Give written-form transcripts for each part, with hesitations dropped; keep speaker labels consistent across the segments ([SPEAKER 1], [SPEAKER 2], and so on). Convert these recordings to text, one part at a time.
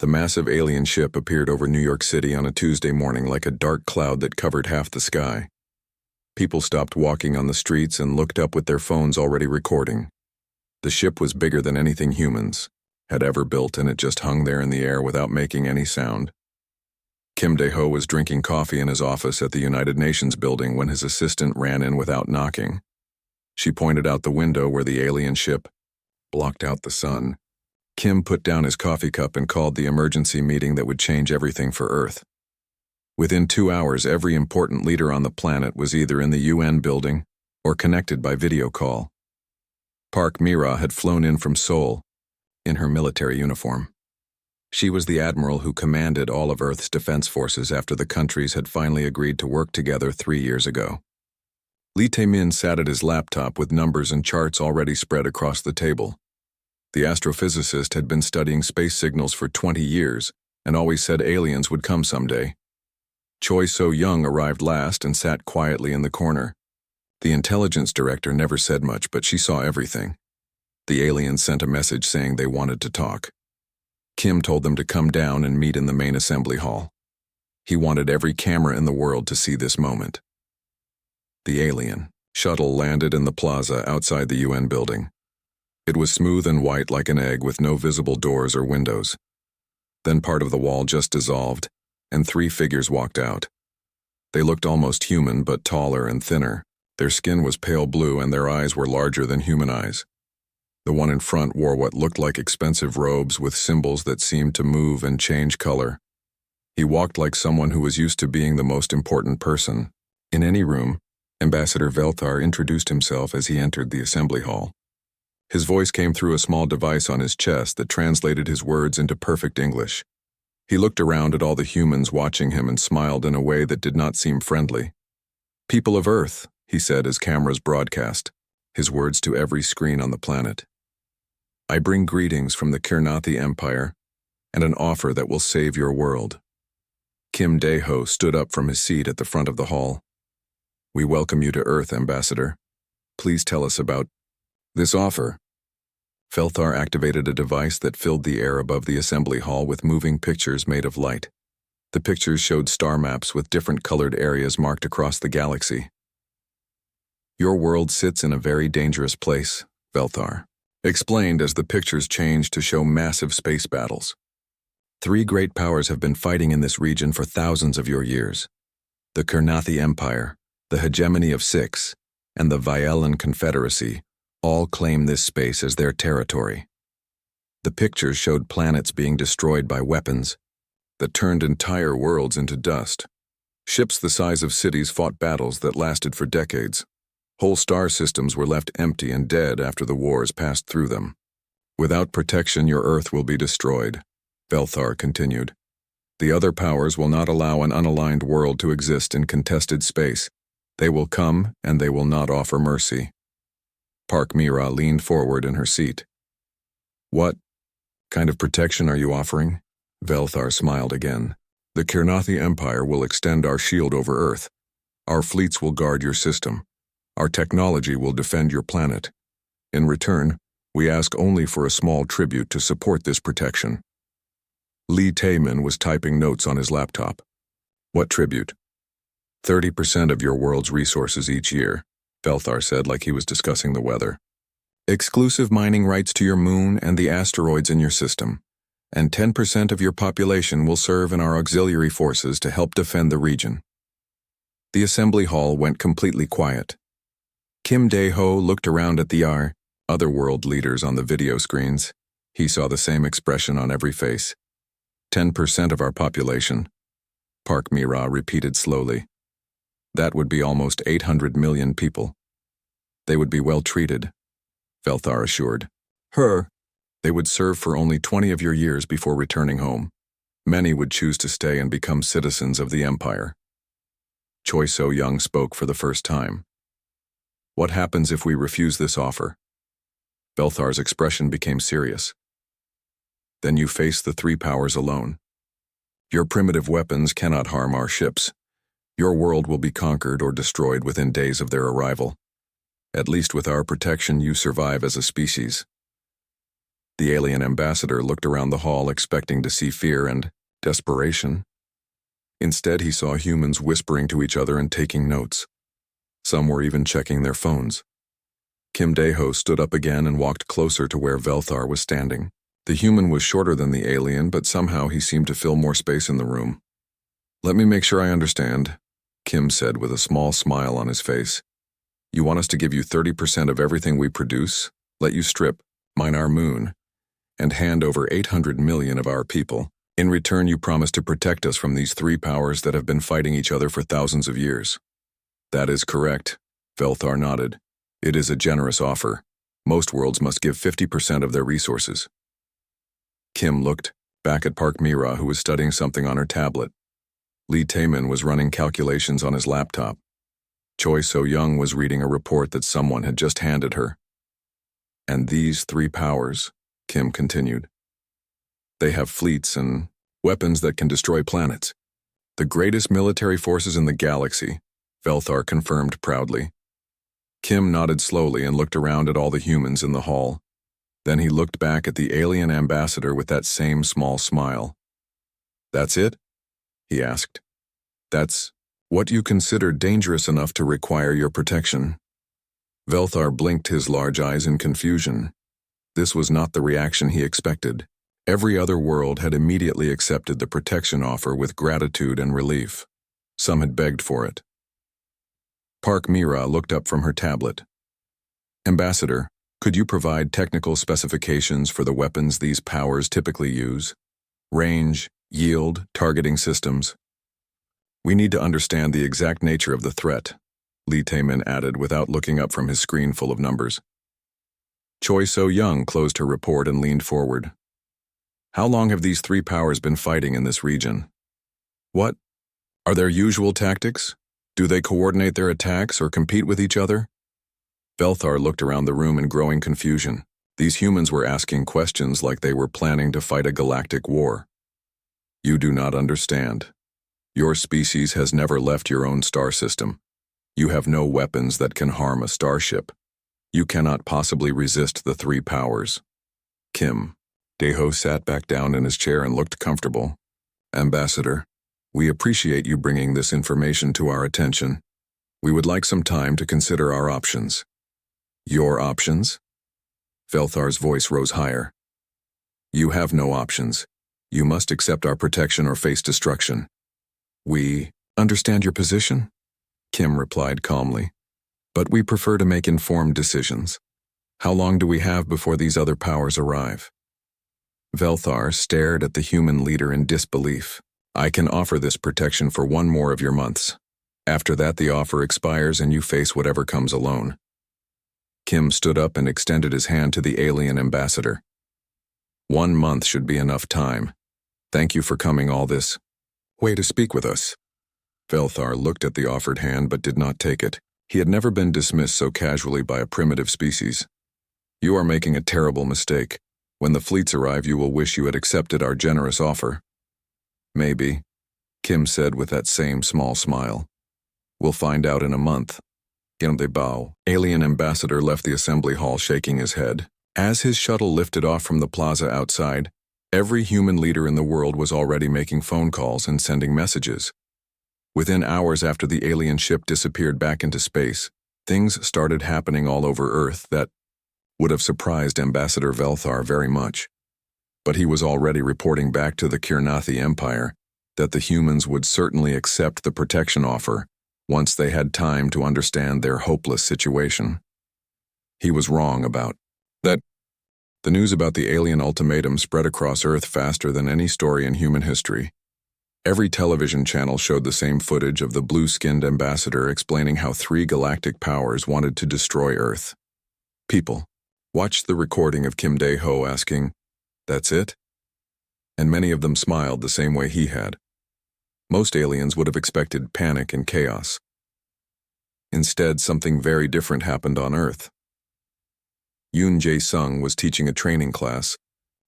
[SPEAKER 1] The massive alien ship appeared over New York City on a Tuesday morning like a dark cloud that covered half the sky. People stopped walking on the streets and looked up with their phones already recording. The ship was bigger than anything humans had ever built, and it just hung there in the air without making any sound. Kim Dae-ho was drinking coffee in his office at the United Nations building when his assistant ran in without knocking. She pointed out the window where the alien ship blocked out the sun. Kim put down his coffee cup and called the emergency meeting that would change everything for Earth. Within 2 hours, every important leader on the planet was either in the UN building or connected by video call. Park Mira had flown in from Seoul in her military uniform. She was the admiral who commanded all of Earth's defense forces after the countries had finally agreed to work together 3 years ago. Lee Tae-min sat at his laptop with numbers and charts already spread across the table. The astrophysicist had been studying space signals for 20 years and always said aliens would come someday. Choi So-young arrived last and sat quietly in the corner. The intelligence director never said much, but she saw everything. The aliens sent a message saying they wanted to talk. Kim told them to come down and meet in the main assembly hall. He wanted every camera in the world to see this moment. The alien shuttle landed in the plaza outside the UN building. It was smooth and white like an egg with no visible doors or windows. Then part of the wall just dissolved, and 3 figures walked out. They looked almost human, but taller and thinner. Their skin was pale blue and their eyes were larger than human eyes. The one in front wore what looked like expensive robes with symbols that seemed to move and change color. He walked like someone who was used to being the most important person. In any room, Ambassador Velthar introduced himself as he entered the assembly hall. His voice came through a small device on his chest that translated his words into perfect English. He looked around at all the humans watching him and smiled in a way that did not seem friendly. "People of Earth," he said as cameras broadcast, his words to every screen on the planet. "I bring greetings from the Kirnathi Empire and an offer that will save your world." Kim Dae-ho stood up from his seat at the front of the hall. "We welcome you to Earth, Ambassador. Please tell us about this offer." Velthar activated a device that filled the air above the assembly hall with moving pictures made of light. The pictures showed star maps with different colored areas marked across the galaxy. "Your world sits in a very dangerous place," Velthar explained as the pictures changed to show massive space battles. 3 great powers have been fighting in this region for thousands of your years. The Kirnathi Empire, the Hegemony of 6, and the Violan Confederacy all claim this space as their territory. The pictures showed planets being destroyed by weapons that turned entire worlds into dust. Ships the size of cities fought battles that lasted for decades. Whole star systems were left empty and dead after the wars passed through them. "Without protection, your Earth will be destroyed," Velthar continued. "The other powers will not allow an unaligned world to exist in contested space. They will come, and they will not offer mercy." Park Mira leaned forward in her seat. "What kind of protection are you offering?" Velthar smiled again. "The Kirnathi Empire will extend our shield over Earth. Our fleets will guard your system. Our technology will defend your planet. In return, we ask only for a small tribute to support this protection." Lee Tae-min was typing notes on his laptop. "What tribute?" 30% of your world's resources each year," Velthar said like he was discussing the weather. "Exclusive mining rights to your moon and the asteroids in your system. And 10% of your population will serve in our auxiliary forces to help defend the region." The assembly hall went completely quiet. Kim Dae-ho looked around at the other world leaders on the video screens. He saw the same expression on every face. 10% of our population," Park Mira repeated slowly. "That would be almost 800 million people. They would be well treated," Velthar assured her. "They would serve for only 20 of your years before returning home. Many would choose to stay and become citizens of the Empire." Choi So-young spoke for the first time. "What happens if we refuse this offer?" Velthar's expression became serious. "Then you face the 3 powers alone. Your primitive weapons cannot harm our ships. Your world will be conquered or destroyed within days of their arrival. At least with our protection, you survive as a species." The alien ambassador looked around the hall expecting to see fear and desperation. Instead, he saw humans whispering to each other and taking notes. Some were even checking their phones. Kim Dae-ho stood up again and walked closer to where Velthar was standing. The human was shorter than the alien, but somehow he seemed to fill more space in the room. "Let me make sure I understand," Kim said with a small smile on his face. "You want us to give you 30% of everything we produce, let you strip, mine our moon, and hand over 800 million of our people. In return, you promise to protect us from these three powers that have been fighting each other for thousands of years." "That is correct," Velthar nodded. "It is a generous offer. Most worlds must give 50% of their resources." Kim looked back at Park Mira, who was studying something on her tablet. Lee Taemin was running calculations on his laptop. Choi So-young was reading a report that someone had just handed her. "And these three powers," Kim continued, "they have fleets and weapons that can destroy planets. The greatest military forces in the galaxy," Velthar confirmed proudly. Kim nodded slowly and looked around at all the humans in the hall. Then he looked back at the alien ambassador with that same small smile. "That's it?" he asked. "That's what you consider dangerous enough to require your protection?" Velthar blinked his large eyes in confusion. This was not the reaction he expected. Every other world had immediately accepted the protection offer with gratitude and relief. Some had begged for it. Park Mira looked up from her tablet. "Ambassador, could you provide technical specifications for the weapons these powers typically use? Range, yield, targeting systems?" "We need to understand the exact nature of the threat," Lee Taemin added without looking up from his screen full of numbers. Choi So-young closed her report and leaned forward. "How long have these three powers been fighting in this region? What are their usual tactics? Do they coordinate their attacks or compete with each other?" Velthar looked around the room in growing confusion. These humans were asking questions like they were planning to fight a galactic war. "You do not understand. Your species has never left your own star system. You have no weapons that can harm a starship. You cannot possibly resist the three powers." Kim Dae-ho sat back down in his chair and looked comfortable. "Ambassador, we appreciate you bringing this information to our attention. We would like some time to consider our options." "Your options?" Velthar's voice rose higher. "You have no options. You must accept our protection or face destruction." "We understand your position," Kim replied calmly, "but we prefer to make informed decisions. How long do we have before these other powers arrive?" Velthar stared at the human leader in disbelief. "I can offer this protection for one more of your months. After that, the offer expires and you face whatever comes alone." Kim stood up and extended his hand to the alien ambassador. "1 month should be enough time. Thank you for coming all this way to speak with us." Velthar looked at the offered hand but did not take it. He had never been dismissed so casually by a primitive species. "You are making a terrible mistake. When the fleets arrive, you will wish you had accepted our generous offer." "Maybe," Kim said with that same small smile. "We'll find out in a month." Bao, alien ambassador, left the assembly hall shaking his head. As his shuttle lifted off from the plaza outside, every human leader in the world was already making phone calls and sending messages. Within hours after the alien ship disappeared back into space, things started happening all over Earth that would have surprised Ambassador Velthar very much. But he was already reporting back to the Kirnathi Empire that the humans would certainly accept the protection offer once they had time to understand their hopeless situation. He was wrong about that. The news about the alien ultimatum spread across Earth faster than any story in human history. Every television channel showed the same footage of the blue-skinned ambassador explaining how 3 galactic powers wanted to destroy Earth. People watched the recording of Kim Dae-ho asking, "That's it?" And many of them smiled the same way he had. Most aliens would have expected panic and chaos. Instead, something very different happened on Earth. Yoon Jae-sung was teaching a training class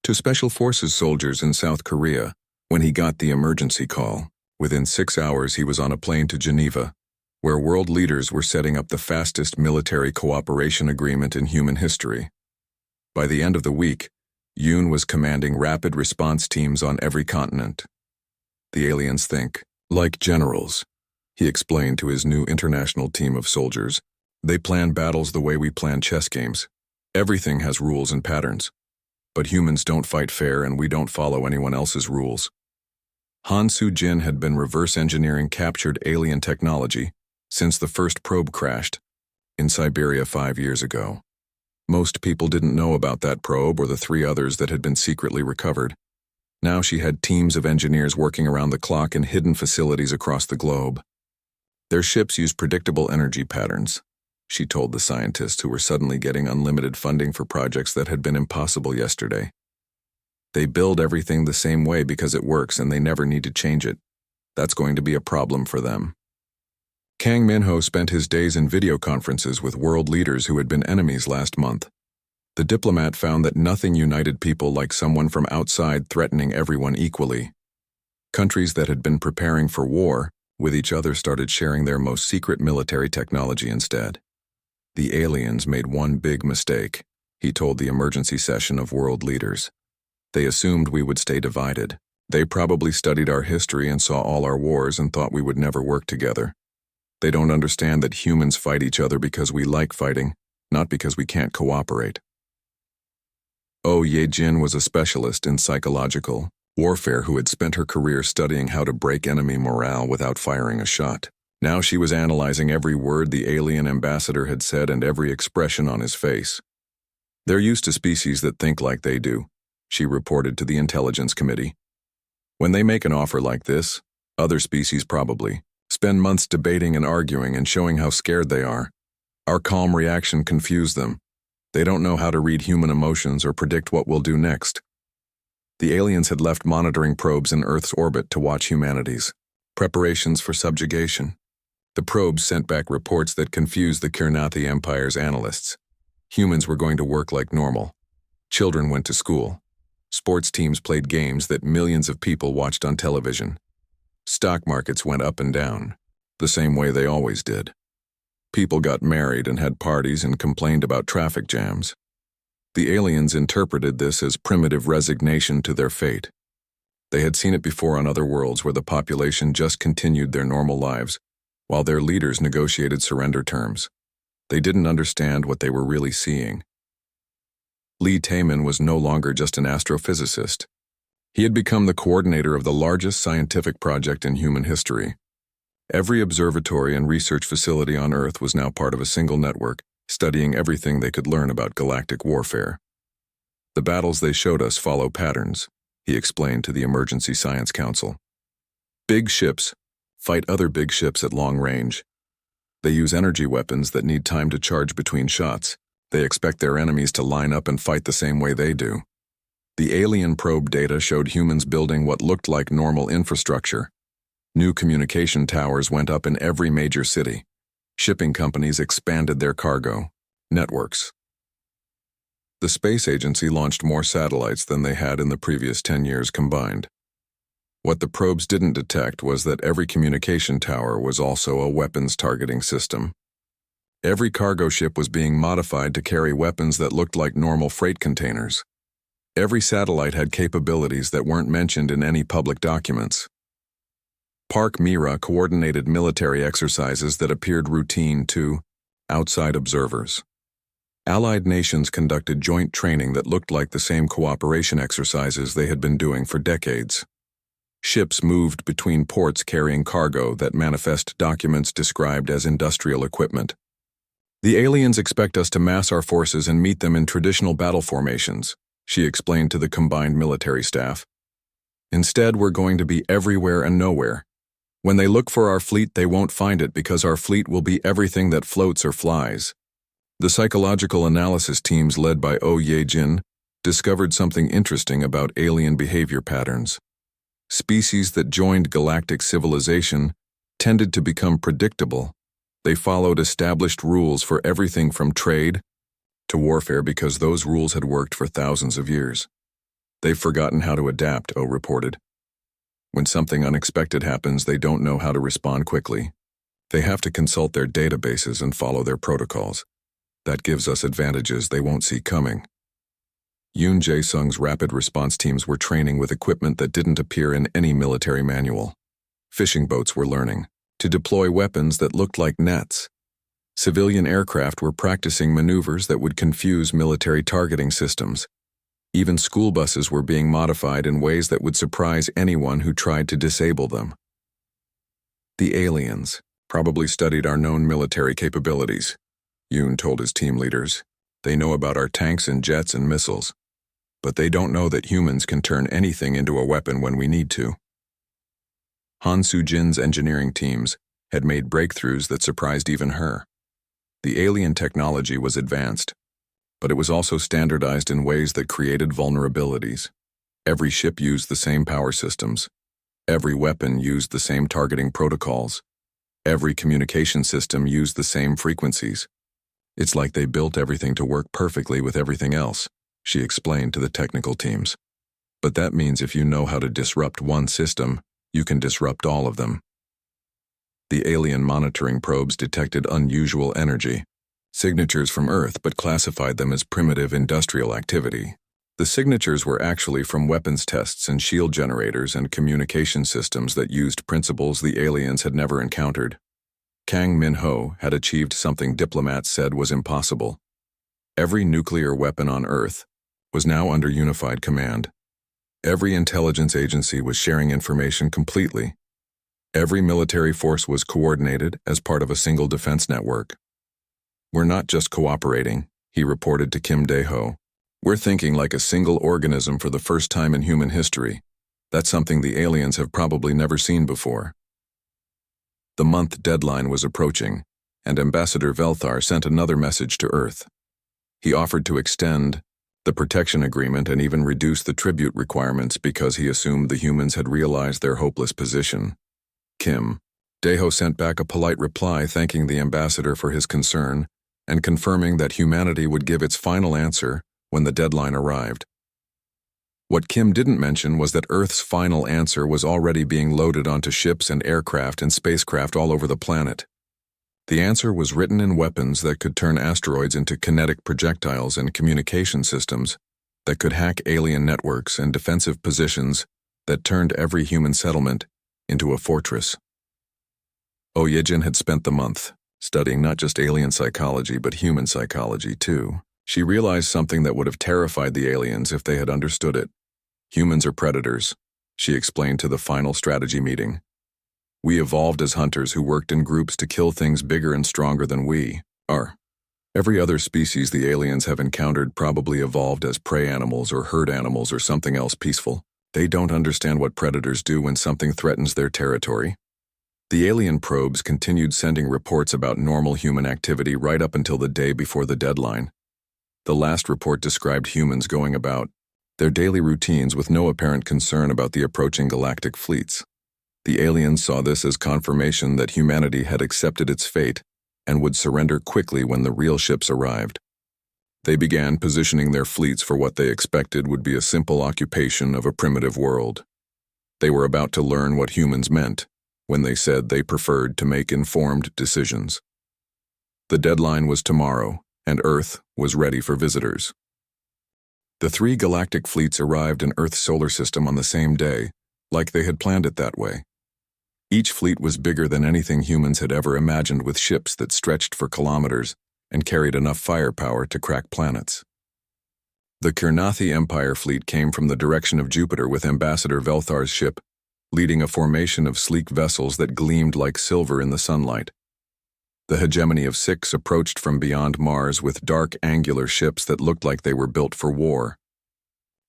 [SPEAKER 1] to Special Forces soldiers in South Korea when he got the emergency call. Within 6 hours, he was on a plane to Geneva, where world leaders were setting up the fastest military cooperation agreement in human history. By the end of the week, Yoon was commanding rapid response teams on every continent. The aliens think like generals, he explained to his new international team of soldiers. They plan battles the way we plan chess games. Everything has rules and patterns. But humans don't fight fair and we don't follow anyone else's rules. Han Soo-jin had been reverse engineering captured alien technology since the first probe crashed in Siberia 5 years ago. Most people didn't know about that probe or the 3 others that had been secretly recovered. Now she had teams of engineers working around the clock in hidden facilities across the globe. Their ships used predictable energy patterns, she told the scientists who were suddenly getting unlimited funding for projects that had been impossible yesterday. They build everything the same way because it works and they never need to change it. That's going to be a problem for them. Kang Min-ho spent his days in video conferences with world leaders who had been enemies last month. The diplomat found that nothing united people like someone from outside threatening everyone equally. Countries that had been preparing for war with each other started sharing their most secret military technology instead. The aliens made one big mistake, he told the emergency session of world leaders. They assumed we would stay divided. They probably studied our history and saw all our wars and thought we would never work together. They don't understand that humans fight each other because we like fighting, not because we can't cooperate. Oh Ye-jin was a specialist in psychological warfare who had spent her career studying how to break enemy morale without firing a shot. Now she was analyzing every word the alien ambassador had said and every expression on his face. They're used to species that think like they do, she reported to the Intelligence Committee. When they make an offer like this, other species probably spend months debating and arguing and showing how scared they are. Our calm reaction confused them. They don't know how to read human emotions or predict what we'll do next. The aliens had left monitoring probes in Earth's orbit to watch humanity's preparations for subjugation. The probes sent back reports that confused the Kirnathi Empire's analysts. Humans were going to work like normal. Children went to school. Sports teams played games that millions of people watched on television. Stock markets went up and down, the same way they always did. People got married and had parties and complained about traffic jams. The aliens interpreted this as primitive resignation to their fate. They had seen it before on other worlds where the population just continued their normal lives, while their leaders negotiated surrender terms. They didn't understand what they were really seeing. Lee Taemin was no longer just an astrophysicist. He had become the coordinator of the largest scientific project in human history. Every observatory and research facility on Earth was now part of a single network, studying everything they could learn about galactic warfare. The battles they showed us follow patterns, he explained to the Emergency Science Council. Big ships fight other big ships at long range. They use energy weapons that need time to charge between shots. They expect their enemies to line up and fight the same way they do. The alien probe data showed humans building what looked like normal infrastructure. New communication towers went up in every major city. Shipping companies expanded their cargo networks. The space agency launched more satellites than they had in the previous 10 years combined. What the probes didn't detect was that every communication tower was also a weapons targeting system. Every cargo ship was being modified to carry weapons that looked like normal freight containers. Every satellite had capabilities that weren't mentioned in any public documents. Park Mira coordinated military exercises that appeared routine to outside observers. Allied nations conducted joint training that looked like the same cooperation exercises they had been doing for decades. Ships moved between ports carrying cargo that manifest documents described as industrial equipment. The aliens expect us to mass our forces and meet them in traditional battle formations, she explained to the combined military staff. Instead, we're going to be everywhere and nowhere. When they look for our fleet, they won't find it because our fleet will be everything that floats or flies. The psychological analysis teams led by Oh Ye-jin discovered something interesting about alien behavior patterns. Species that joined galactic civilization tended to become predictable. They followed established rules for everything from trade to warfare because those rules had worked for thousands of years. They've forgotten how to adapt, Oh reported. When something unexpected happens, they don't know how to respond quickly. They have to consult their databases and follow their protocols. That gives us advantages they won't see coming. Yoon Jae-sung's rapid response teams were training with equipment that didn't appear in any military manual. Fishing boats were learning to deploy weapons that looked like nets. Civilian aircraft were practicing maneuvers that would confuse military targeting systems. Even school buses were being modified in ways that would surprise anyone who tried to disable them. The aliens probably studied our known military capabilities, Yoon told his team leaders. They know about our tanks and jets and missiles, but they don't know that humans can turn anything into a weapon when we need to. Han Soo-jin's engineering teams had made breakthroughs that surprised even her. The alien technology was advanced, but it was also standardized in ways that created vulnerabilities. Every ship used the same power systems. Every weapon used the same targeting protocols. Every communication system used the same frequencies. It's like they built everything to work perfectly with everything else, she explained to the technical teams. But that means if you know how to disrupt one system, you can disrupt all of them. The alien monitoring probes detected unusual energy, signatures from Earth, but classified them as primitive industrial activity. The signatures were actually from weapons tests and shield generators and communication systems that used principles the aliens had never encountered. Kang Min-ho had achieved something diplomats said was impossible. Every nuclear weapon on Earth was now under unified command. Every intelligence agency was sharing information completely. Every military force was coordinated as part of a single defense network. We're not just cooperating, he reported to Kim Dae-ho. We're thinking like a single organism for the first time in human history. That's something the aliens have probably never seen before. The month deadline was approaching, and Ambassador Velthar sent another message to Earth. He offered to extend the protection agreement and even reduce the tribute requirements because he assumed the humans had realized their hopeless position. Kim Dae-ho sent back a polite reply thanking the ambassador for his concern and confirming that humanity would give its final answer when the deadline arrived. What Kim didn't mention was that Earth's final answer was already being loaded onto ships and aircraft and spacecraft all over the planet. The answer was written in weapons that could turn asteroids into kinetic projectiles and communication systems that could hack alien networks and defensive positions that turned every human settlement into a fortress. Oh Ye-jin had spent the month studying not just alien psychology but human psychology too. She realized something that would have terrified the aliens if they had understood it. Humans are predators, she explained to the final strategy meeting. We evolved as hunters who worked in groups to kill things bigger and stronger than we are. Every other species the aliens have encountered probably evolved as prey animals or herd animals or something else peaceful. They don't understand what predators do when something threatens their territory. The alien probes continued sending reports about normal human activity right up until the day before the deadline. The last report described humans going about their daily routines with no apparent concern about the approaching galactic fleets. The aliens saw this as confirmation that humanity had accepted its fate and would surrender quickly when the real ships arrived. They began positioning their fleets for what they expected would be a simple occupation of a primitive world. They were about to learn what humans meant when they said they preferred to make informed decisions. The deadline was tomorrow, and Earth was ready for visitors. The 3 galactic fleets arrived in Earth's solar system on the same day, like they had planned it that way. Each fleet was bigger than anything humans had ever imagined, with ships that stretched for kilometers and carried enough firepower to crack planets. The Kirnathi Empire fleet came from the direction of Jupiter with Ambassador Velthar's ship, leading a formation of sleek vessels that gleamed like silver in the sunlight. The hegemony of 6 approached from beyond Mars with dark, angular ships that looked like they were built for war.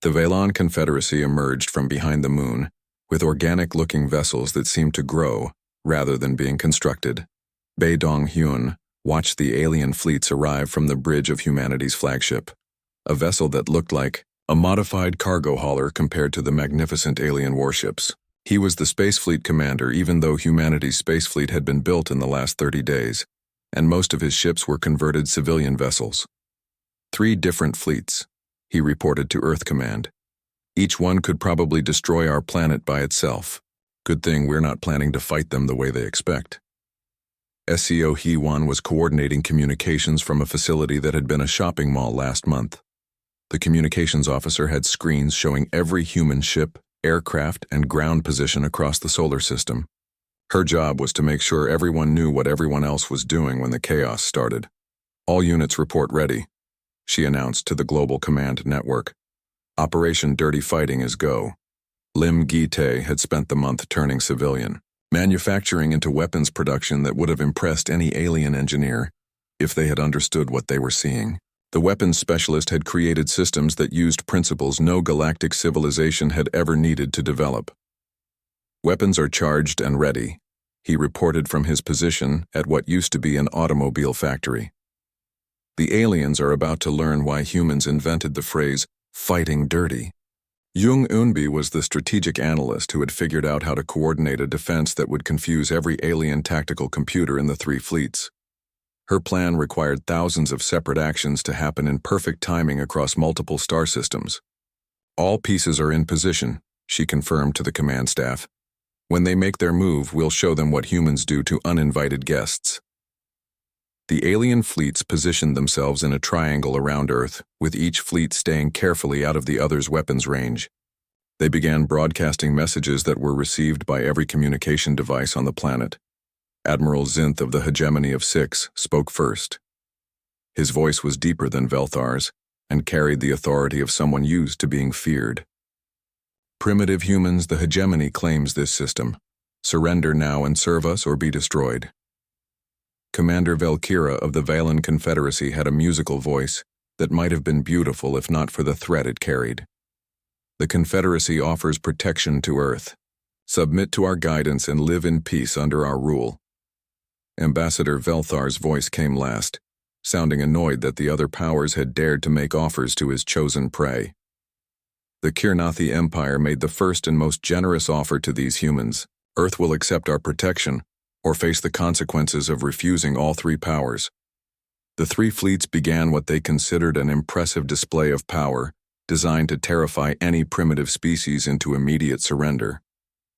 [SPEAKER 1] The Velan Confederacy emerged from behind the moon, with organic-looking vessels that seemed to grow rather than being constructed. Bae Dong-hyun watched the alien fleets arrive from the bridge of humanity's flagship, a vessel that looked like a modified cargo hauler compared to the magnificent alien warships. He was the space fleet commander, even though humanity's space fleet had been built in the last 30 days, and most of his ships were converted civilian vessels. 3 different fleets, he reported to Earth Command. Each one could probably destroy our planet by itself. Good thing we're not planning to fight them the way they expect. SCO Hee-won was coordinating communications from a facility that had been a shopping mall last month. The communications officer had screens showing every human ship, aircraft, and ground position across the solar system. Her job was to make sure everyone knew what everyone else was doing when the chaos started. "All units report ready," she announced to the global command network. "Operation Dirty Fighting is go." Lim Gite had spent the month turning civilian, manufacturing into weapons production that would have impressed any alien engineer if they had understood what they were seeing. The weapons specialist had created systems that used principles no galactic civilization had ever needed to develop. "Weapons are charged and ready," he reported from his position at what used to be an automobile factory. The aliens are about to learn why humans invented the phrase, "fighting dirty." Jung Eunbi was the strategic analyst who had figured out how to coordinate a defense that would confuse every alien tactical computer in the three fleets. Her plan required thousands of separate actions to happen in perfect timing across multiple star systems. "All pieces are in position," she confirmed to the command staff. "When they make their move, we'll show them what humans do to uninvited guests." The alien fleets positioned themselves in a triangle around Earth, with each fleet staying carefully out of the other's weapons range. They began broadcasting messages that were received by every communication device on the planet. Admiral Zinth of the Hegemony of Six spoke first. His voice was deeper than Velthar's and carried the authority of someone used to being feared. "Primitive humans, the Hegemony claims this system. Surrender now and serve us or be destroyed." Commander Velkira of the Valen Confederacy had a musical voice that might have been beautiful if not for the threat it carried. "The Confederacy offers protection to Earth. Submit to our guidance and live in peace under our rule." Ambassador Velthar's voice came last, sounding annoyed that the other powers had dared to make offers to his chosen prey. "The Kirnathi Empire made the first and most generous offer to these humans. Earth will accept our protection, or face the consequences of refusing all three powers." The three fleets began what they considered an impressive display of power, designed to terrify any primitive species into immediate surrender.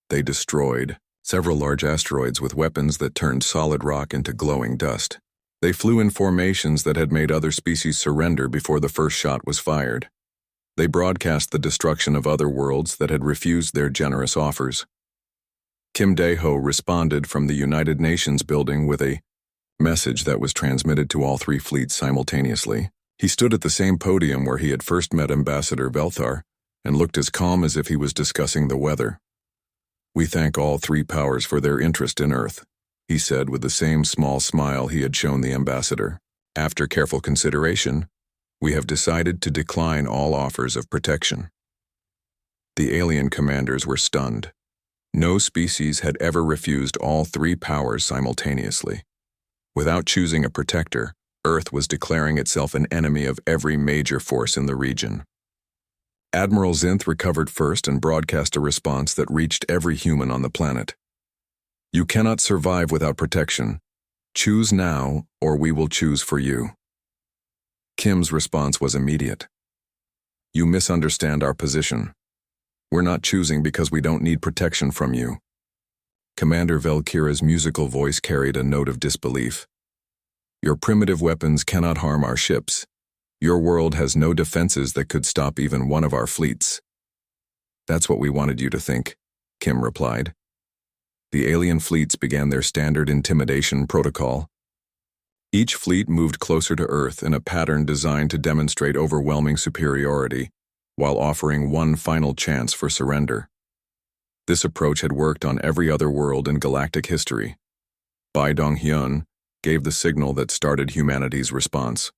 [SPEAKER 1] They destroyed several large asteroids with weapons that turned solid rock into glowing dust. They flew in formations that had made other species surrender before the first shot was fired. They broadcast the destruction of other worlds that had refused their generous offers. Kim Dae-ho responded from the United Nations building with a message that was transmitted to all three fleets simultaneously. He stood at the same podium where he had first met Ambassador Velthar and looked as calm as if he was discussing the weather. "We thank all three powers for their interest in Earth," he said with the same small smile he had shown the ambassador. "After careful consideration, we have decided to decline all offers of protection." The alien commanders were stunned. No species had ever refused all three powers simultaneously. Without choosing a protector, Earth was declaring itself an enemy of every major force in the region. Admiral Zinth recovered first and broadcast a response that reached every human on the planet. "You cannot survive without protection. Choose now, or we will choose for you." Kim's response was immediate. "You misunderstand our position. We're not choosing because we don't need protection from you." Commander Velkira's musical voice carried a note of disbelief. "Your primitive weapons cannot harm our ships. Your world has no defenses that could stop even one of our fleets." "That's what we wanted you to think," Kim replied. The alien fleets began their standard intimidation protocol. Each fleet moved closer to Earth in a pattern designed to demonstrate overwhelming superiority, while offering one final chance for surrender. This approach had worked on every other world in galactic history. Bai Donghyun gave the signal that started humanity's response.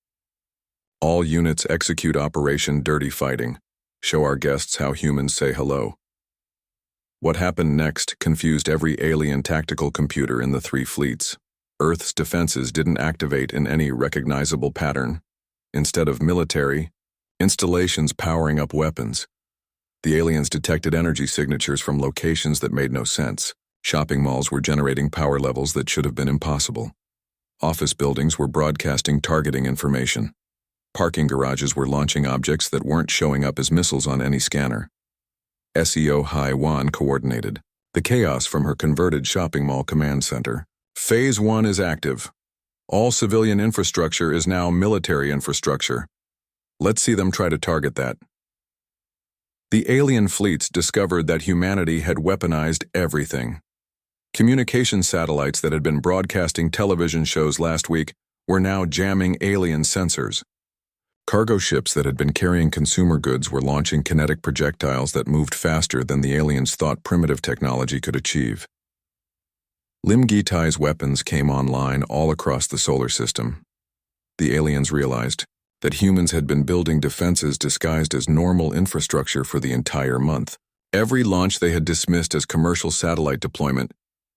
[SPEAKER 1] "All units execute Operation Dirty Fighting. Show our guests how humans say hello." What happened next confused every alien tactical computer in the three fleets. Earth's defenses didn't activate in any recognizable pattern. Instead of military installations powering up weapons, the aliens detected energy signatures from locations that made no sense. Shopping malls were generating power levels that should have been impossible. Office buildings were broadcasting targeting information. Parking garages were launching objects that weren't showing up as missiles on any scanner. SEO Haiwan coordinated the chaos from her converted shopping mall command center. "Phase 1 is active. All civilian infrastructure is now military infrastructure. Let's see them try to target that. The alien fleets discovered that humanity had weaponized everything. Communication satellites that had been broadcasting television shows last week were now jamming alien sensors. Cargo ships that had been carrying consumer goods were launching kinetic projectiles that moved faster than the aliens thought primitive technology could achieve. Lim Gitai's weapons came online all across the solar system. The aliens realized that humans had been building defenses disguised as normal infrastructure for the entire month. Every launch they had dismissed as commercial satellite deployment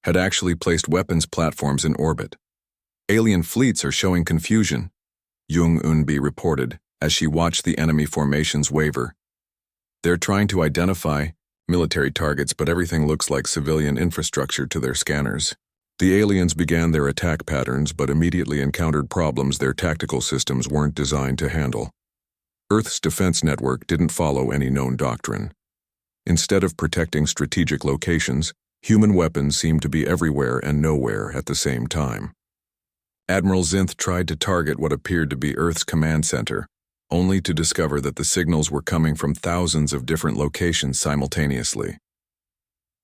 [SPEAKER 1] had actually placed weapons platforms in orbit. Alien fleets are showing confusion, Jung Eunbi reported as she watched the enemy formations waver. They're trying to identify military targets, but everything looks like civilian infrastructure to their scanners. The aliens began their attack patterns but immediately encountered problems their tactical systems weren't designed to handle. Earth's defense network didn't follow any known doctrine. Instead of protecting strategic locations, human weapons seemed to be everywhere and nowhere at the same time. Admiral Zinth tried to target what appeared to be Earth's command center, only to discover that the signals were coming from thousands of different locations simultaneously.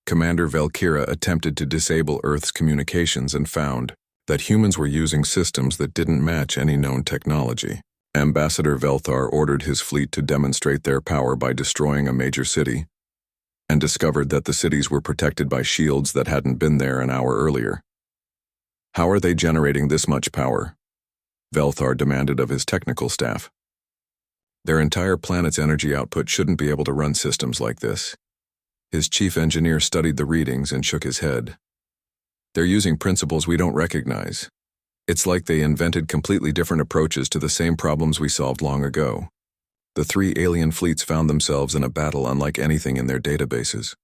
[SPEAKER 1] Commander Valkyra attempted to disable Earth's communications and found that humans were using systems that didn't match any known technology. Ambassador Velthar ordered his fleet to demonstrate their power by destroying a major city, and discovered that the cities were protected by shields that hadn't been there an hour earlier. How are they generating this much power? Velthar demanded of his technical staff. Their entire planet's energy output shouldn't be able to run systems like this. His chief engineer studied the readings and shook his head. They're using principles we don't recognize. It's like they invented completely different approaches to the same problems we solved long ago. The three alien fleets found themselves in a battle unlike anything in their databases.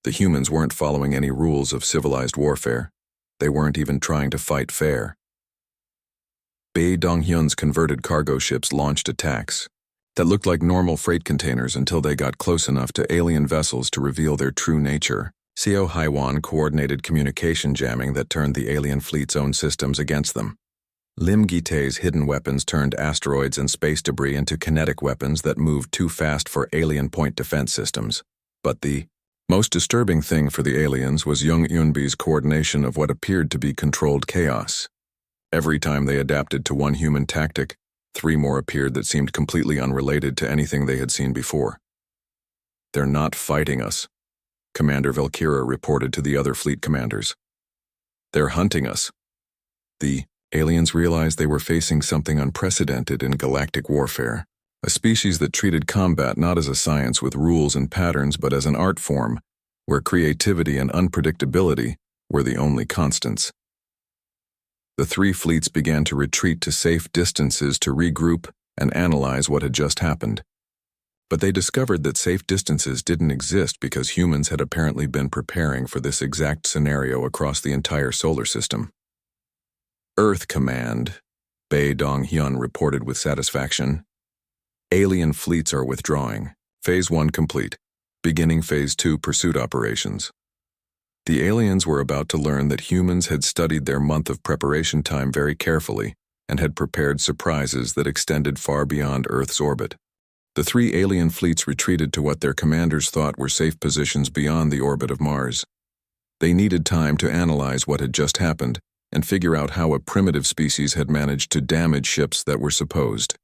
[SPEAKER 1] The humans weren't following any rules of civilized warfare. They weren't even trying to fight fair. Bae Donghyun's converted cargo ships launched attacks that looked like normal freight containers until they got close enough to alien vessels to reveal their true nature. Seo Haiwan coordinated communication jamming that turned the alien fleet's own systems against them. Lim Gitai's hidden weapons turned asteroids and space debris into kinetic weapons that moved too fast for alien point defense systems. But the most disturbing thing for the aliens was Jung Eunbi's coordination of what appeared to be controlled chaos. Every time they adapted to one human tactic, three more appeared that seemed completely unrelated to anything they had seen before. They're not fighting us, Commander Valkyra reported to the other fleet commanders. They're hunting us. The aliens realized they were facing something unprecedented in galactic warfare, a species that treated combat not as a science with rules and patterns but as an art form, where creativity and unpredictability were the only constants. The three fleets began to retreat to safe distances to regroup and analyze what had just happened. But they discovered that safe distances didn't exist because humans had apparently been preparing for this exact scenario across the entire solar system. Earth Command, Bae Donghyun reported with satisfaction. Alien fleets are withdrawing. Phase 1 complete. Beginning Phase 2 pursuit operations. The aliens were about to learn that humans had studied their month of preparation time very carefully and had prepared surprises that extended far beyond Earth's orbit. The three alien fleets retreated to what their commanders thought were safe positions beyond the orbit of Mars. They needed time to analyze what had just happened and figure out how a primitive species had managed to damage ships that were supposed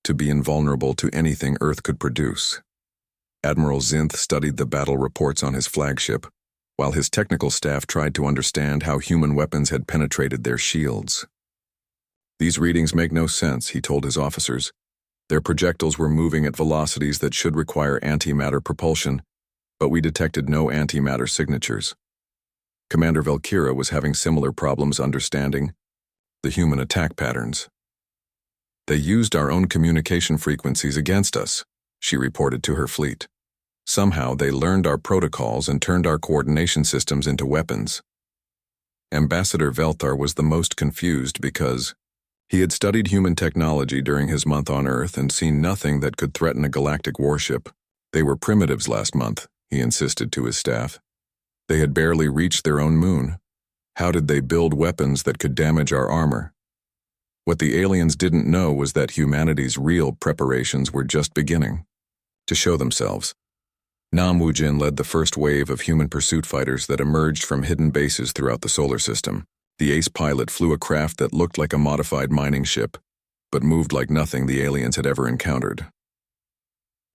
[SPEAKER 1] to be invulnerable to anything Earth could produce. Admiral Zinth studied the battle reports on his flagship, while his technical staff tried to understand how human weapons had penetrated their shields. These readings make no sense, he told his officers. Their projectiles were moving at velocities that should require antimatter propulsion, but we detected no antimatter signatures. Commander Valkyra was having similar problems understanding the human attack patterns. They used our own communication frequencies against us, she reported to her fleet. Somehow they learned our protocols and turned our coordination systems into weapons. Ambassador Velthar was the most confused because he had studied human technology during his month on Earth and seen nothing that could threaten a galactic warship. They were primitives last month, he insisted to his staff. They had barely reached their own moon. How did they build weapons that could damage our armor? What the aliens didn't know was that humanity's real preparations were just beginning to show themselves. Nam Woo-jin led the first wave of human pursuit fighters that emerged from hidden bases throughout the solar system. The ace pilot flew a craft that looked like a modified mining ship, but moved like nothing the aliens had ever encountered.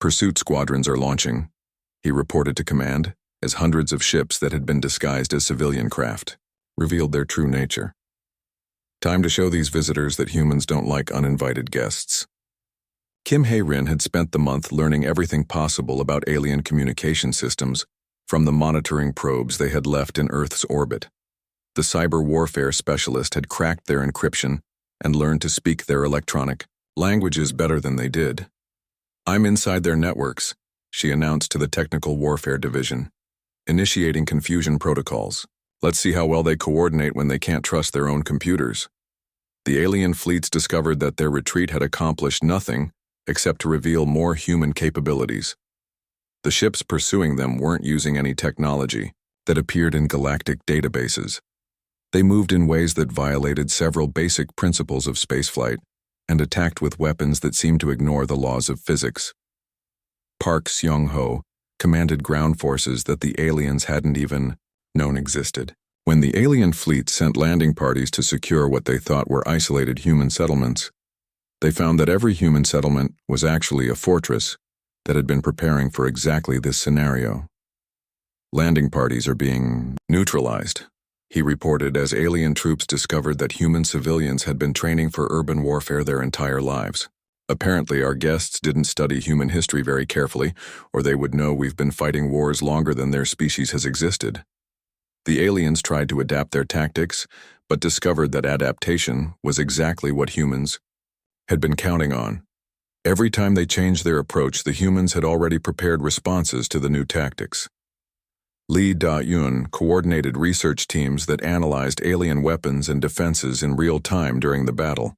[SPEAKER 1] "Pursuit squadrons are launching," he reported to command, as hundreds of ships that had been disguised as civilian craft revealed their true nature. Time to show these visitors that humans don't like uninvited guests. Kim Hae-rin had spent the month learning everything possible about alien communication systems from the monitoring probes they had left in Earth's orbit. The cyber warfare specialist had cracked their encryption and learned to speak their electronic languages better than they did. "I'm inside their networks," she announced to the Technical Warfare Division, initiating confusion protocols. "Let's see how well they coordinate when they can't trust their own computers." The alien fleets discovered that their retreat had accomplished nothing except to reveal more human capabilities. The ships pursuing them weren't using any technology that appeared in galactic databases. They moved in ways that violated several basic principles of spaceflight and attacked with weapons that seemed to ignore the laws of physics. Park Seong-ho commanded ground forces that the aliens hadn't even known existed. When the alien fleet sent landing parties to secure what they thought were isolated human settlements, they found that every human settlement was actually a fortress that had been preparing for exactly this scenario. "Landing parties are being neutralized," he reported as alien troops discovered that human civilians had been training for urban warfare their entire lives. "Apparently, our guests didn't study human history very carefully, or they would know we've been fighting wars longer than their species has existed." The aliens tried to adapt their tactics, but discovered that adaptation was exactly what humans had been counting on. Every time they changed their approach, the humans had already prepared responses to the new tactics. Lee Da-yoon coordinated research teams that analyzed alien weapons and defenses in real time during the battle.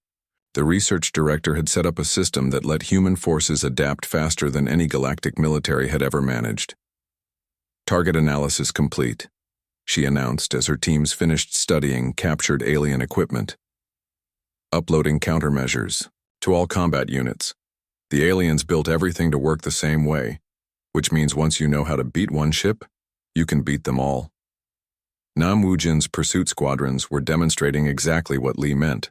[SPEAKER 1] The research director had set up a system that let human forces adapt faster than any galactic military had ever managed. "Target analysis complete," she announced as her teams finished studying captured alien equipment. "Uploading countermeasures to all combat units. The aliens built everything to work the same way, which means once you know how to beat one ship, you can beat them all." Nam Woo-jin's pursuit squadrons were demonstrating exactly what Lee meant.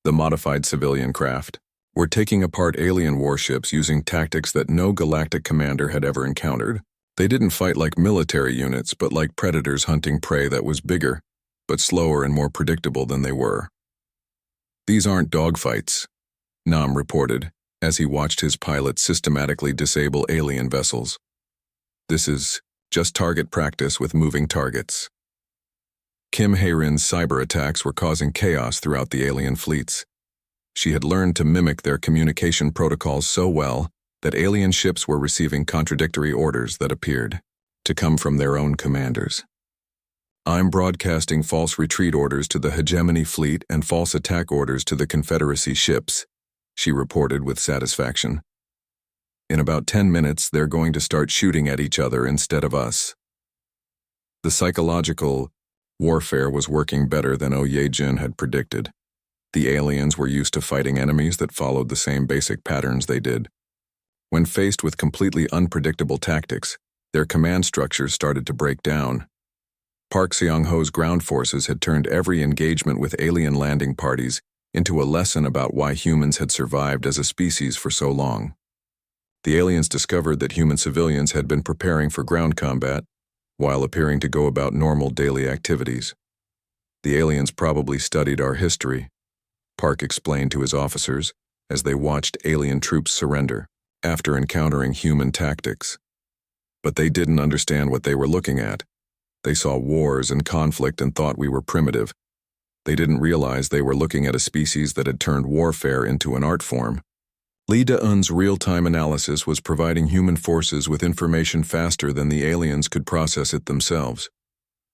[SPEAKER 1] The modified civilian craft were taking apart alien warships using tactics that no galactic commander had ever encountered. They didn't fight like military units, but like predators hunting prey that was bigger, but slower and more predictable than they were. "These aren't dogfights," Nam reported as he watched his pilots systematically disable alien vessels. "This is just target practice with moving targets." Kim Hae-rin's cyber attacks were causing chaos throughout the alien fleets. She had learned to mimic their communication protocols so well that alien ships were receiving contradictory orders that appeared to come from their own commanders. "I'm broadcasting false retreat orders to the hegemony fleet and false attack orders to the Confederacy ships," she reported with satisfaction. "In about 10 minutes, they're going to start shooting at each other instead of us." The psychological warfare was working better than Oh Ye-jin had predicted. The aliens were used to fighting enemies that followed the same basic patterns they did. When faced with completely unpredictable tactics, their command structures started to break down. Park Seong-ho's ground forces had turned every engagement with alien landing parties into a lesson about why humans had survived as a species for so long. The aliens discovered that human civilians had been preparing for ground combat while appearing to go about normal daily activities. "The aliens probably studied our history," Park explained to his officers as they watched alien troops surrender after encountering human tactics. "But they didn't understand what they were looking at. They saw wars and conflict and thought we were primitive. They didn't realize they were looking at a species that had turned warfare into an art form." Lee Da-eun's real-time analysis was providing human forces with information faster than the aliens could process it themselves.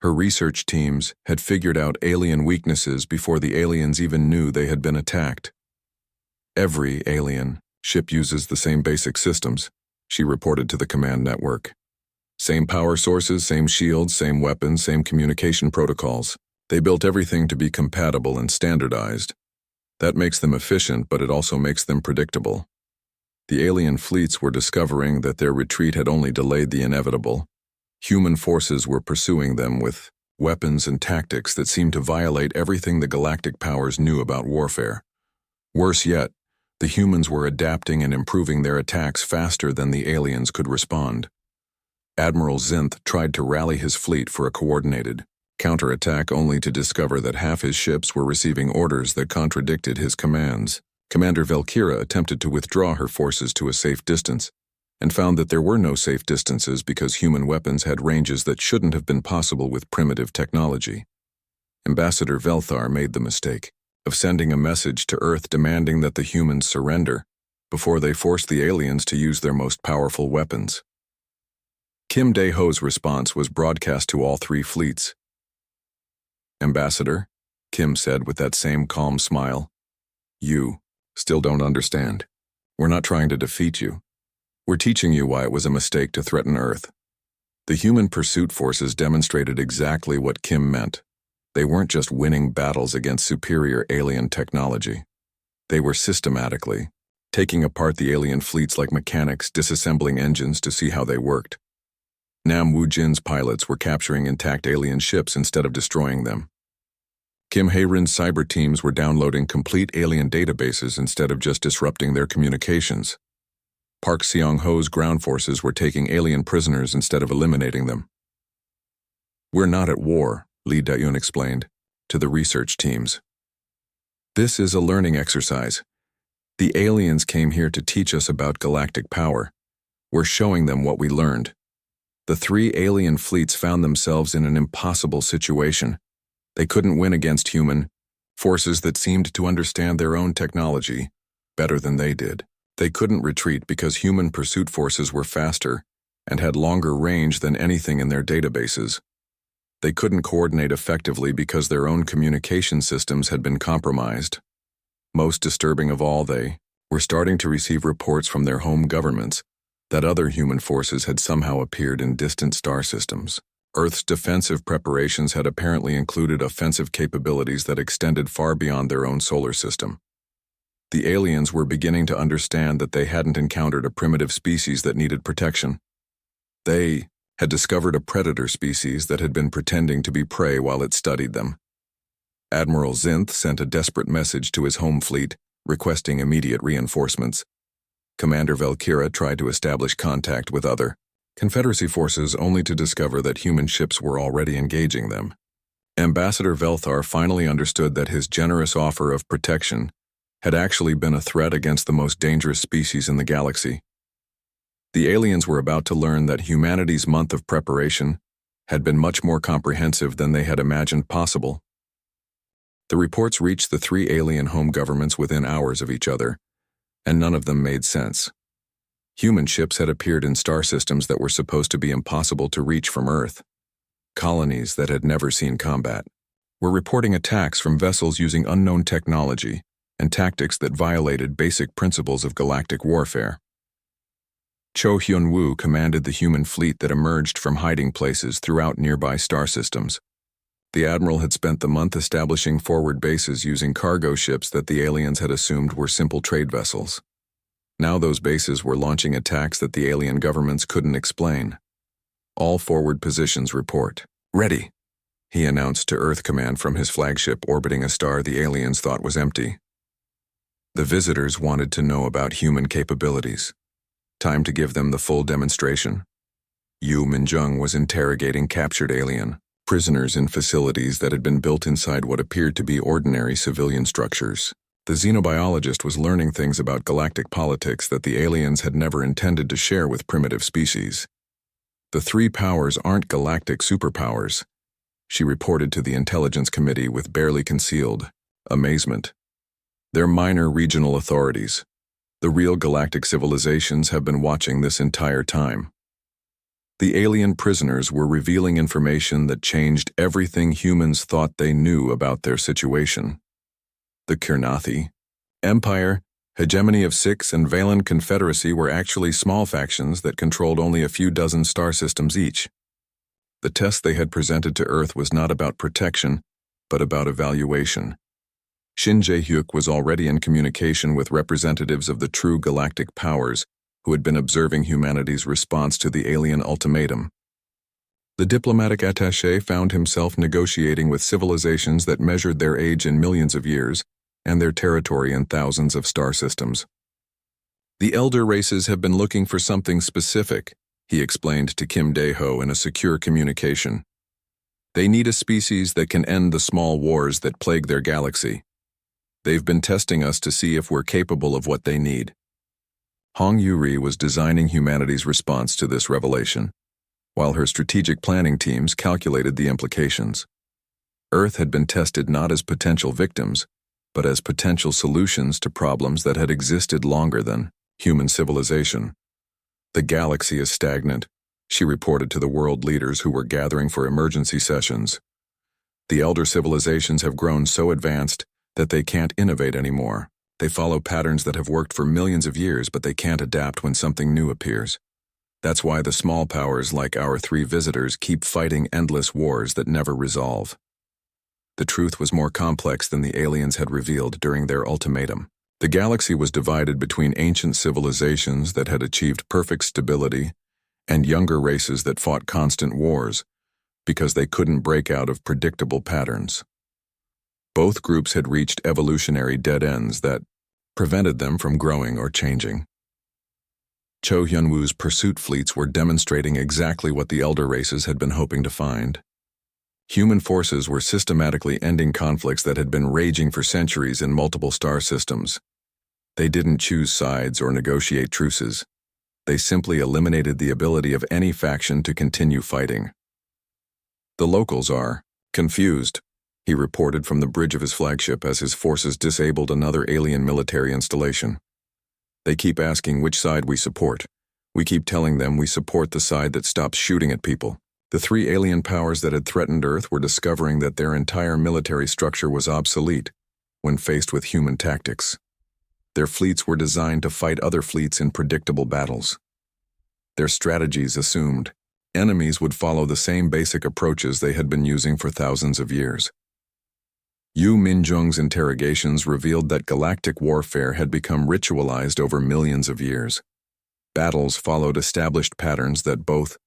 [SPEAKER 1] Her research teams had figured out alien weaknesses before the aliens even knew they had been attacked. "Every alien ship uses the same basic systems," she reported to the command network. "Same power sources, same shields, same weapons, same communication protocols. They built everything to be compatible and standardized. That makes them efficient, but it also makes them predictable. The alien fleets were discovering that their retreat had only delayed the inevitable. Human forces were pursuing them with weapons and tactics that seemed to violate everything the galactic powers knew about warfare. Worse yet, the humans were adapting and improving their attacks faster than the aliens could respond. Admiral Zinth tried to rally his fleet for a coordinated counterattack only to discover that half his ships were receiving orders that contradicted his commands. Commander Valkyra attempted to withdraw her forces to a safe distance and found that there were no safe distances because human weapons had ranges that shouldn't have been possible with primitive technology. Ambassador Velthar made the mistake of sending a message to Earth demanding that the humans surrender before they forced the aliens to use their most powerful weapons. Kim Dae-ho's response was broadcast to all three fleets. "Ambassador," Kim said with that same calm smile, "you still don't understand. We're not trying to defeat you. We're teaching you why it was a mistake to threaten Earth." The human pursuit forces demonstrated exactly what Kim meant. They weren't just winning battles against superior alien technology. They were systematically taking apart the alien fleets like mechanics, disassembling engines to see how they worked. Nam Woo-jin's pilots were capturing intact alien ships instead of destroying them. Kim Hae-rin's cyber teams were downloading complete alien databases instead of just disrupting their communications. Park Seong-ho's ground forces were taking alien prisoners instead of eliminating them. "We're not at war," Lee Da-yoon explained to the research teams. "This is a learning exercise. The aliens came here to teach us about galactic power. We're showing them what we learned." The three alien fleets found themselves in an impossible situation. They couldn't win against human forces that seemed to understand their own technology better than they did. They couldn't retreat because human pursuit forces were faster and had longer range than anything in their databases. They couldn't coordinate effectively because their own communication systems had been compromised. Most disturbing of all, they were starting to receive reports from their home governments that other human forces had somehow appeared in distant star systems. Earth's defensive preparations had apparently included offensive capabilities that extended far beyond their own solar system. The aliens were beginning to understand that they hadn't encountered a primitive species that needed protection. They had discovered a predator species that had been pretending to be prey while it studied them. Admiral Zinth sent a desperate message to his home fleet, requesting immediate reinforcements. Commander Valkyra tried to establish contact with other Confederacy forces only to discover that human ships were already engaging them. Ambassador Velthar finally understood that his generous offer of protection had actually been a threat against the most dangerous species in the galaxy. The aliens were about to learn that humanity's month of preparation had been much more comprehensive than they had imagined possible. The reports reached the three alien home governments within hours of each other, and none of them made sense. Human ships had appeared in star systems that were supposed to be impossible to reach from Earth. Colonies that had never seen combat were reporting attacks from vessels using unknown technology and tactics that violated basic principles of galactic warfare. Cho Hyun-woo commanded the human fleet that emerged from hiding places throughout nearby star systems. The admiral had spent the month establishing forward bases using cargo ships that the aliens had assumed were simple trade vessels. Now those bases were launching attacks that the alien governments couldn't explain. "All forward positions report. Ready," he announced to Earth Command from his flagship orbiting a star the aliens thought was empty. The visitors wanted to know about human capabilities. Time to give them the full demonstration. Yu Minjung was interrogating captured alien prisoners in facilities that had been built inside what appeared to be ordinary civilian structures. The xenobiologist was learning things about galactic politics that the aliens had never intended to share with primitive species. "The three powers aren't galactic superpowers," she reported to the Intelligence Committee with barely concealed amazement. "They're minor regional authorities. The real galactic civilizations have been watching this entire time." The alien prisoners were revealing information that changed everything humans thought they knew about their situation. The Kirnathi Empire, Hegemony of Six, and Valen Confederacy were actually small factions that controlled only a few dozen star systems each. The test they had presented to Earth was not about protection, but about evaluation. Shin Jae-hyuk was already in communication with representatives of the true galactic powers who had been observing humanity's response to the alien ultimatum. The diplomatic attaché found himself negotiating with civilizations that measured their age in millions of years and their territory in thousands of star systems. The elder races have been looking for something specific, he explained to Kim Dae-ho in a secure communication. They need a species that can end the small wars that plague their galaxy. They've been testing us to see if we're capable of what they need. Hong Yuri was designing humanity's response to this revelation, while her strategic planning teams calculated the implications. Earth had been tested not as potential victims, but as potential solutions to problems that had existed longer than human civilization. The galaxy is stagnant, she reported to the world leaders who were gathering for emergency sessions. The elder civilizations have grown so advanced that they can't innovate anymore. They follow patterns that have worked for millions of years, but they can't adapt when something new appears. That's why the small powers like our three visitors keep fighting endless wars that never resolve. The truth was more complex than the aliens had revealed during their ultimatum. The galaxy was divided between ancient civilizations that had achieved perfect stability and younger races that fought constant wars because they couldn't break out of predictable patterns. Both groups had reached evolutionary dead ends that prevented them from growing or changing. Cho Hyun-woo's pursuit fleets were demonstrating exactly what the elder races had been hoping to find. Human forces were systematically ending conflicts that had been raging for centuries in multiple star systems. They didn't choose sides or negotiate truces. They simply eliminated the ability of any faction to continue fighting. The locals are confused, he reported from the bridge of his flagship as his forces disabled another alien military installation. They keep asking which side we support. We keep telling them we support the side that stops shooting at people. The three alien powers that had threatened Earth were discovering that their entire military structure was obsolete when faced with human tactics. Their fleets were designed to fight other fleets in predictable battles. Their strategies assumed enemies would follow the same basic approaches they had been using for thousands of years. Yu Minjung's interrogations revealed that galactic warfare had become ritualized over millions of years. Battles followed established patterns that both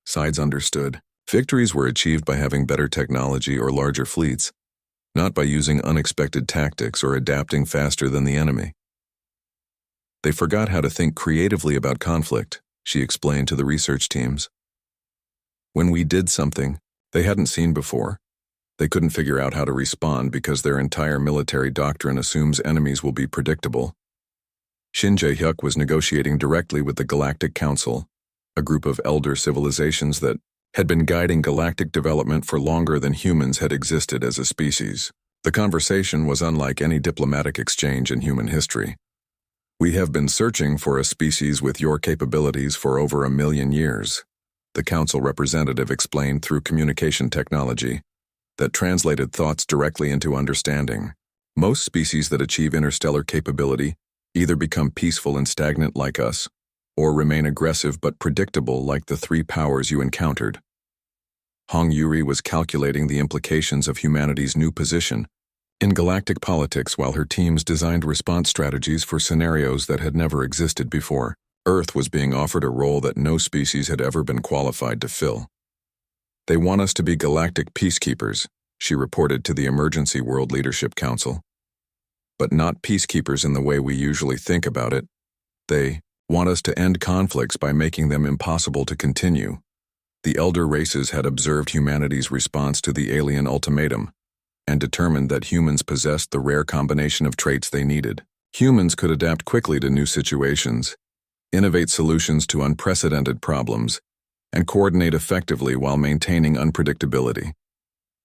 [SPEAKER 1] sides understood. Victories were achieved by having better technology or larger fleets, not by using unexpected tactics or adapting faster than the enemy. They forgot how to think creatively about conflict, she explained to the research teams. When we did something they hadn't seen before, they couldn't figure out how to respond because their entire military doctrine assumes enemies will be predictable. Shin Jae-hyuk was negotiating directly with the Galactic Council, a group of elder civilizations that had been guiding galactic development for longer than humans had existed as a species. The conversation was unlike any diplomatic exchange in human history. We have been searching for a species with your capabilities for over 1 million years, the council representative explained through communication technology that translated thoughts directly into understanding. Most species that achieve interstellar capability either become peaceful and stagnant like us, or remain aggressive but predictable like the three powers you encountered. Hong Yuri was calculating the implications of humanity's new position in galactic politics while her teams designed response strategies for scenarios that had never existed before. Earth was being offered a role that no species had ever been qualified to fill. They want us to be galactic peacekeepers, she reported to the Emergency World Leadership Council. But not peacekeepers in the way we usually think about it. They want us to end conflicts by making them impossible to continue. The elder races had observed humanity's response to the alien ultimatum and determined that humans possessed the rare combination of traits they needed. Humans could adapt quickly to new situations, innovate solutions to unprecedented problems, and coordinate effectively while maintaining unpredictability.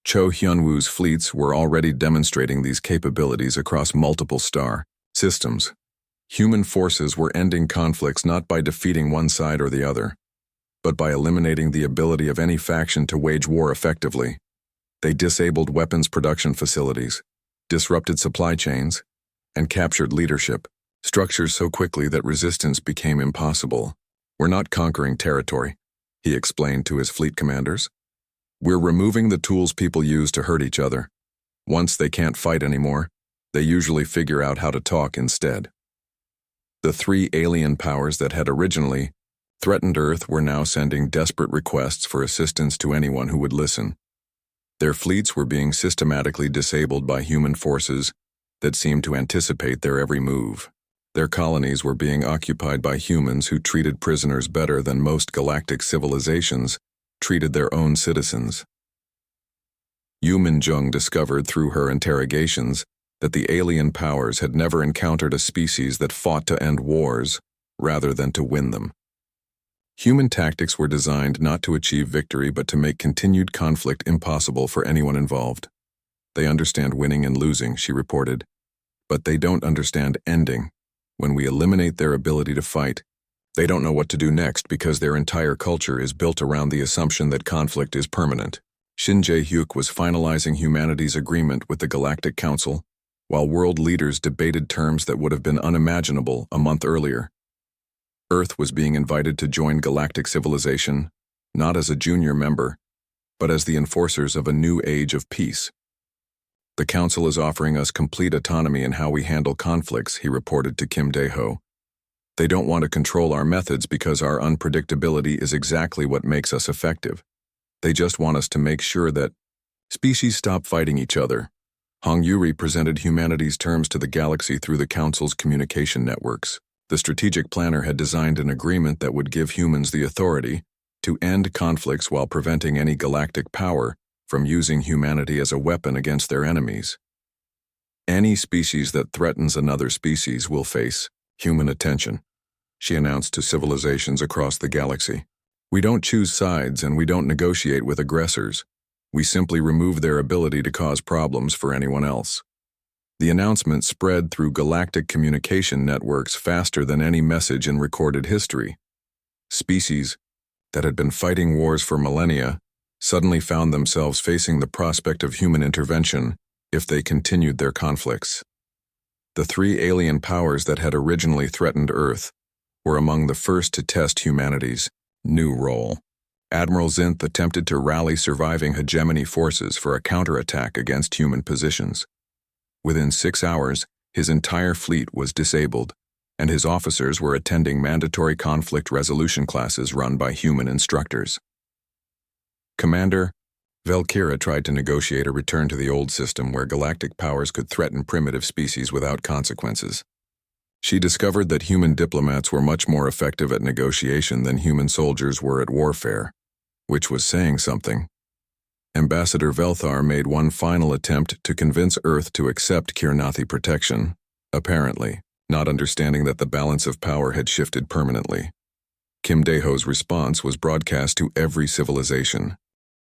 [SPEAKER 1] Cho Hyun-woo's fleets were already demonstrating these capabilities across multiple star systems. Human forces were ending conflicts not by defeating one side or the other, but by eliminating the ability of any faction to wage war effectively. They disabled weapons production facilities, disrupted supply chains, and captured leadership structures so quickly that resistance became impossible. We're not conquering territory, he explained to his fleet commanders. We're removing the tools people use to hurt each other. Once they can't fight anymore, They usually figure out how to talk instead. The three alien powers that had originally threatened Earth were now sending desperate requests for assistance to anyone who would listen. Their fleets were being systematically disabled by human forces that seemed to anticipate their every move. Their colonies were being occupied by humans who treated prisoners better than most galactic civilizations treated their own citizens. Yu Minjung discovered through her interrogations that the alien powers had never encountered a species that fought to end wars rather than to win them. Human tactics were designed not to achieve victory but to make continued conflict impossible for anyone involved. They understand winning and losing, she reported, but they don't understand ending. When we eliminate their ability to fight, they don't know what to do next because their entire culture is built around the assumption that conflict is permanent. Shin Jae-hyuk was finalizing humanity's agreement with the Galactic Council, while world leaders debated terms that would have been unimaginable a month earlier. Earth was being invited to join galactic civilization, not as a junior member, but as the enforcers of a new age of peace. The Council is offering us complete autonomy in how we handle conflicts, he reported to Kim Dae-ho. They don't want to control our methods because our unpredictability is exactly what makes us effective. They just want us to make sure that species stop fighting each other. Hong Yuri presented humanity's terms to the galaxy through the Council's communication networks. The strategic planner had designed an agreement that would give humans the authority to end conflicts while preventing any galactic power from using humanity as a weapon against their enemies. Any species that threatens another species will face human attention, she announced to civilizations across the galaxy. We don't choose sides and we don't negotiate with aggressors. We simply remove their ability to cause problems for anyone else. The announcement spread through galactic communication networks faster than any message in recorded history. Species that had been fighting wars for millennia suddenly found themselves facing the prospect of human intervention if they continued their conflicts. The three alien powers that had originally threatened Earth were among the first to test humanity's new role. Admiral Zinth attempted to rally surviving hegemony forces for a counterattack against human positions. Within 6 hours, his entire fleet was disabled, and his officers were attending mandatory conflict resolution classes run by human instructors. Commander Valkyra tried to negotiate a return to the old system where galactic powers could threaten primitive species without consequences. She discovered that human diplomats were much more effective at negotiation than human soldiers were at warfare, which was saying something. Ambassador Velthar made one final attempt to convince Earth to accept Kirnathi protection, apparently, not understanding that the balance of power had shifted permanently. Kim Dae-ho's response was broadcast to every civilization.